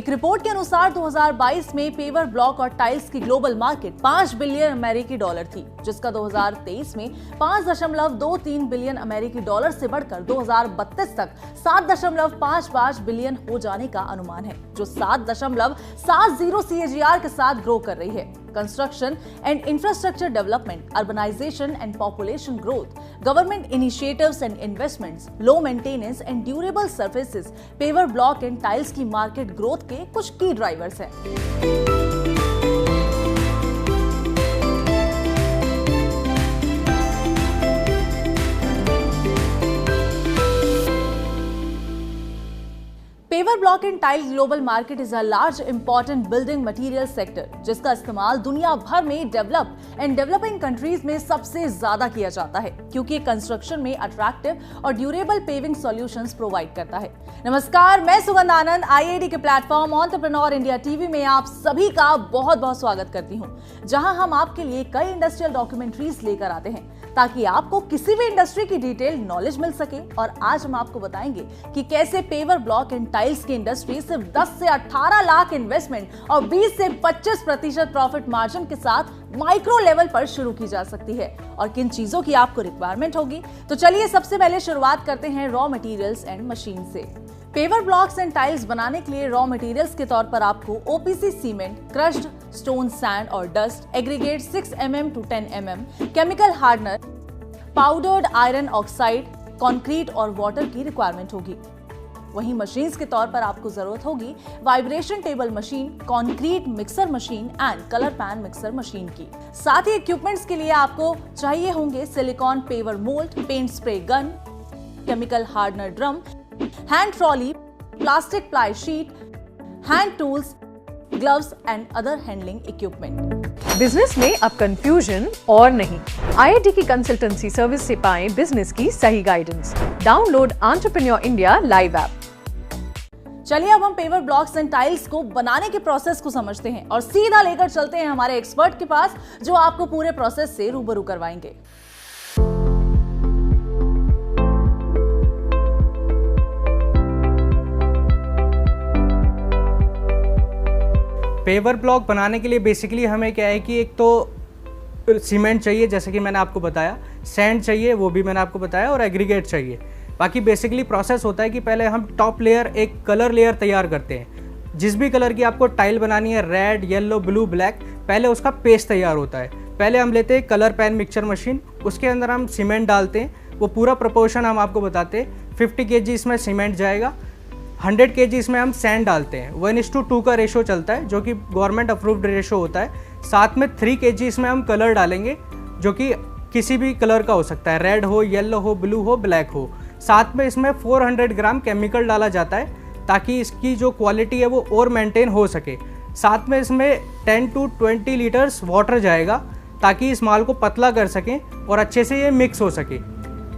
एक रिपोर्ट के अनुसार 2022 में पेवर ब्लॉक और टाइल्स की ग्लोबल मार्केट 5 बिलियन अमेरिकी डॉलर थी, जिसका 2023 में 5.23 बिलियन अमेरिकी डॉलर से बढ़कर 2032 तक 7.55 बिलियन हो जाने का अनुमान है, जो 7.70 CAGR के साथ ग्रो कर रही है। Construction and infrastructure development, urbanization and population growth, government initiatives and investments, low maintenance and durable surfaces, paver block and tiles की market growth के कुछ key drivers हैं। Paver block and tile global market is a large important building material sector, जिसका इस्तेमाल दुनिया भर में developed and developing countries में सबसे ज्यादा किया जाता है, क्योंकि कंस्ट्रक्शन में अट्रैक्टिव और ड्यूरेबल पेविंग सॉल्यूशंस प्रोवाइड करता है। नमस्कार, मैं सुगंध आनंद IIED के प्लेटफॉर्म एंटरप्रेन्योर इंडिया टीवी में आप सभी का बहुत बहुत स्वागत करती हूँ, जहां हम आपके लिए कई इंडस्ट्रियल डॉक्यूमेंट्रीज लेकर आते हैं ताकि आपको किसी भी इंडस्ट्री की डिटेल नॉलेज मिल सके। और आज हम आपको बताएंगे कि कैसे पेवर ब्लॉक एंड टाइल्स की इंडस्ट्री सिर्फ 10 से 18 लाख इन्वेस्टमेंट और 20 से 25% प्रॉफिट मार्जिन के साथ माइक्रो लेवल पर शुरू की जा सकती है, और किन चीजों की आपको रिक्वायरमेंट होगी। तो चलिए सबसे पहले शुरुआत करते हैं रॉ मटेरियल्स एंड मशीन से। पेवर ब्लॉक्स एंड टाइल्स बनाने के लिए रॉ मटेरियल्स के तौर पर आपको OPC cement, crushed stone sand और dust, aggregate 6 mm to 10 mm, chemical hardener, powdered iron oxide, concrete और वाटर की रिक्वायरमेंट होगी। वहीं मशीन्स के तौर पर आपको जरूरत होगी vibration table machine, concrete mixer machine and colour pan mixer machine की। साथ ही इक्विपमेंट्स के लिए आपको चाहिए होंगे silicone paver mould, paint spray gun, chemical hardener drum, hand trolley, plastic ply sheet, hand tools, gloves and other handling equipment. Business में अब कंफ्यूजन और नहीं, IIT की कंसल्टेंसी सर्विस से पाएं बिजनेस की सही guidance. Download entrepreneur India live app. चलिए अब हम पेवर ब्लॉक्स एंड टाइल्स को बनाने के प्रोसेस को समझते हैं और सीधा लेकर चलते हैं हमारे एक्सपर्ट के पास, जो आपको पूरे प्रोसेस से रूबरू करवाएंगे। पेवर ब्लॉक बनाने के लिए बेसिकली हमें क्या है कि एक तो सीमेंट चाहिए, जैसे कि मैंने आपको बताया, सैंड चाहिए, वो भी मैंने आपको बताया, और एग्रीगेट चाहिए। बाकी बेसिकली प्रोसेस होता है कि पहले हम टॉप लेयर, एक कलर लेयर तैयार करते हैं। जिस भी कलर की आपको टाइल बनानी है, रेड, येलो, ब्लू, ब्लैक, पहले उसका पेस्ट तैयार होता है। पहले हम लेते हैं कलर पैन मिक्सचर मशीन, उसके अंदर हम सीमेंट डालते हैं। वो पूरा प्रोपोर्शन हम आपको बताते हैं। 50 kg इसमें सीमेंट जाएगा, 100 kg इसमें हम सैंड डालते हैं। 1:2 का रेशो चलता है, जो कि गवर्नमेंट अप्रूव्ड रेशो होता है। साथ में 3 kg इसमें हम कलर डालेंगे, जो कि किसी भी कलर का हो सकता है, रेड हो, येलो हो, ब्लू हो, ब्लैक हो। साथ में इसमें 400 ग्राम केमिकल डाला जाता है, ताकि इसकी जो क्वालिटी है वो और मेंटेन हो सके। साथ में इसमें 10 to 20 लीटर्स वाटर जाएगा, ताकि इस माल को पतला कर सकें और अच्छे से ये मिक्स हो सके।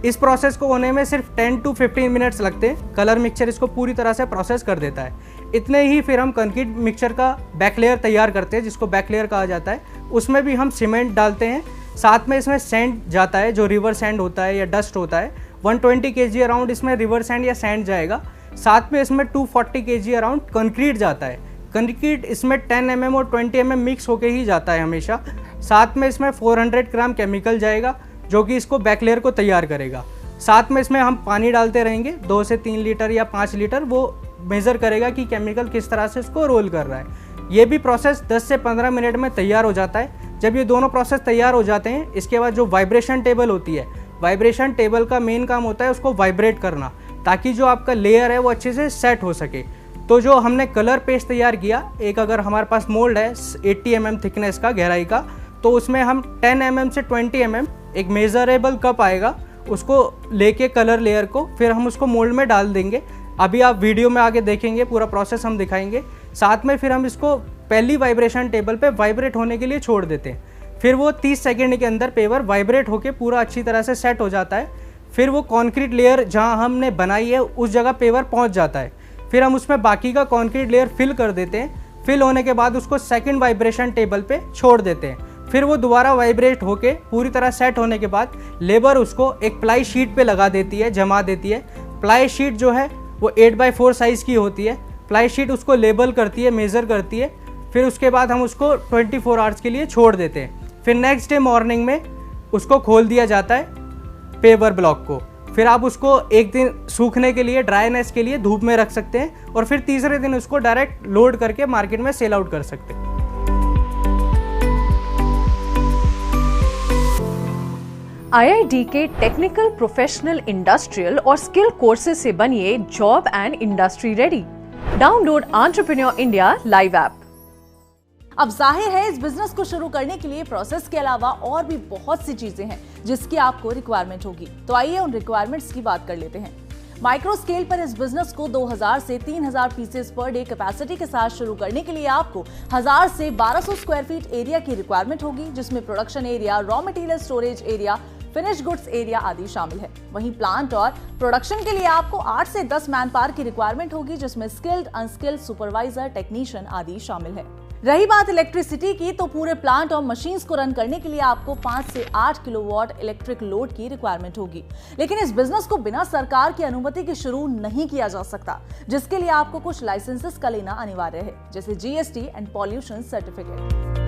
इस प्रोसेस को होने में सिर्फ 10 to 15 मिनट्स लगते हैं। कलर मिक्सचर इसको पूरी तरह से प्रोसेस कर देता है। इतने ही फिर हम कंक्रीट मिक्सचर का बैक लेयर तैयार करते हैं, जिसको बैक लेयर कहा जाता है। उसमें भी हम सीमेंट डालते हैं। साथ में इसमें सैंड जाता है, जो रिवर सैंड होता है या डस्ट होता है। 120 kg अराउंड इसमें रिवर सैंड या सैंड जाएगा। साथ में इसमें 240 kg अराउंड कंक्रीट जाता है। कंक्रीट इसमें 10 mm और 20 mm मिक्स होके ही जाता है हमेशा। साथ में इसमें 400 ग्राम केमिकल जाएगा, जो कि इसको बैक लेयर को तैयार करेगा। साथ में इसमें हम पानी डालते रहेंगे, 2 से 3 लीटर या 5 लीटर। वो मेज़र करेगा कि केमिकल किस तरह से इसको रोल कर रहा है। ये भी प्रोसेस 10 से 15 मिनट में तैयार हो जाता है। जब ये दोनों प्रोसेस तैयार हो जाते हैं, इसके बाद जो वाइब्रेशन टेबल होती है, वाइब्रेशन टेबल का मेन काम होता है उसको वाइब्रेट करना, ताकि जो आपका लेयर है वो अच्छे से सेट हो सके। तो जो हमने कलर पेस्ट तैयार किया, एक अगर हमारे पास मोल्ड है 80 mm थिकनेस का, गहराई का, तो उसमें हम 10 mm से 20 mm एक मेजरेबल कप आएगा, उसको लेके कलर लेयर को फिर हम उसको मोल्ड में डाल देंगे। अभी आप वीडियो में आगे देखेंगे, पूरा प्रोसेस हम दिखाएंगे। साथ में फिर हम इसको पहली वाइब्रेशन टेबल पे वाइब्रेट होने के लिए छोड़ देते हैं। फिर वो 30 सेकेंड के अंदर पेवर वाइब्रेट होके पूरा अच्छी तरह से सेट हो जाता है। फिर वो कॉन्क्रीट लेयर जहाँ हमने बनाई है उस जगह पेवर पहुँच जाता है। फिर हम उसमें बाकी का कॉन्क्रीट लेयर फिल कर देते हैं। फिल होने के बाद उसको सेकंड वाइब्रेशन टेबल पे छोड़ देते हैं। फिर वो दोबारा वाइब्रेट होके पूरी तरह सेट होने के बाद लेबर उसको एक प्लाई शीट पे लगा देती है, जमा देती है। प्लाई शीट जो है वो 8x4 साइज़ की होती है। फ्लाई शीट उसको लेबल करती है, मेज़र करती है, फिर उसके बाद हम उसको 24 आवर्स के लिए छोड़ देते हैं। फिर नेक्स्ट डे मॉर्निंग में उसको खोल दिया जाता है पेवर ब्लॉक को। फिर आप उसको एक दिन सूखने के लिए, ड्राईनेस के लिए धूप में रख सकते हैं और फिर तीसरे दिन उसको डायरेक्ट लोड करके मार्केट में सेल आउट कर सकते हैं। IID के टेक्निकल, प्रोफेशनल, इंडस्ट्रियल और स्किल कोर्सेज से बनिए job and industry ready. Download entrepreneur India live app. अब जाहिर है इस बिजनेस को शुरू करने के लिए प्रोसेस के अलावा और भी बहुत सी चीजें हैं जिसकी आपको रिक्वायरमेंट होगी। तो आइए उन रिक्वायरमेंट्स की बात कर लेते हैं। माइक्रो स्केल पर इस बिजनेस को 2000 से 3000 पीसेस पर डे कैपेसिटी के साथ शुरू करने के लिए आपको 1000 से 1200 स्क्वायर फीट एरिया की रिक्वायरमेंट होगी, जिसमें production area, raw material storage area, finish goods area आदि शामिल है। वहीं प्लांट और प्रोडक्शन के लिए आपको 8 से 10 मैन पावर की रिक्वायरमेंट होगी, जिसमें स्किल्ड, अनस्किल्ड, सुपरवाइजर, टेक्नीशियन आदि शामिल है। रही बात इलेक्ट्रिसिटी की, तो पूरे प्लांट और मशीन्स को रन करने के लिए आपको 5 से 8 किलोवाट इलेक्ट्रिक लोड की रिक्वायरमेंट होगी। लेकिन इस बिजनेस को बिना सरकार की अनुमति के शुरू नहीं किया जा सकता, जिसके लिए आपको कुछ लाइसेंसेस का लेना अनिवार्य है, जैसे GST एंड पॉल्यूशन सर्टिफिकेट।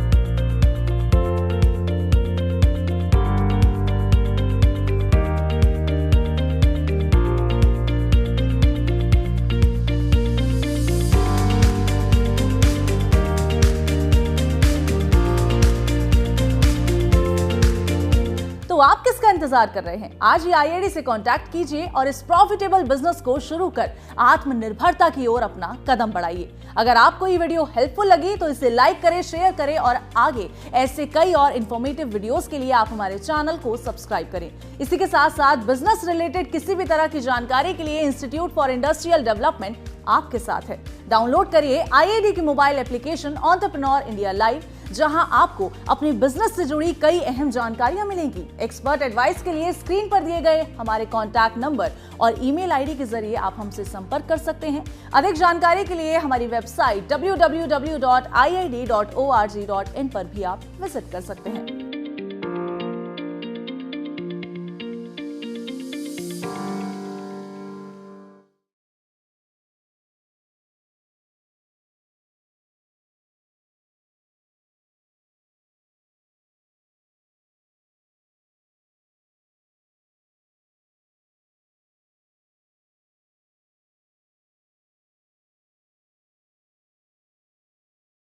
तो आप किसका इंतजार कर रहे हैं? आज ही IID से कांटेक्ट कीजिए और इस प्रॉफिटेबल बिजनेस को शुरू कर आत्मनिर्भरता की ओर अपना कदम बढ़ाइए। अगर आपको ये वीडियो हेल्पफुल लगी तो इसे लाइक करें, शेयर करें और आगे ऐसे कई और इंफॉर्मेटिव वीडियोस के लिए आप हमारे चैनल को सब्सक्राइब करें। इसी के साथ साथ बिजनेस रिलेटेड किसी भी तरह की जानकारी के लिए इंस्टीट्यूट फॉर इंडस्ट्रियल डेवलपमेंट आपके साथ है। डाउनलोड करिए IID की mobile application entrepreneur India live, जहां आपको अपने बिजनेस से जुड़ी कई अहम जानकारियां मिलेंगी। एक्सपर्ट एडवाइस के लिए स्क्रीन पर दिए गए हमारे कॉन्टैक्ट नंबर और ईमेल ID के जरिए आप हमसे संपर्क कर सकते हैं। अधिक जानकारी के लिए हमारी वेबसाइट www.iid.org.in पर भी आप विजिट कर सकते हैं।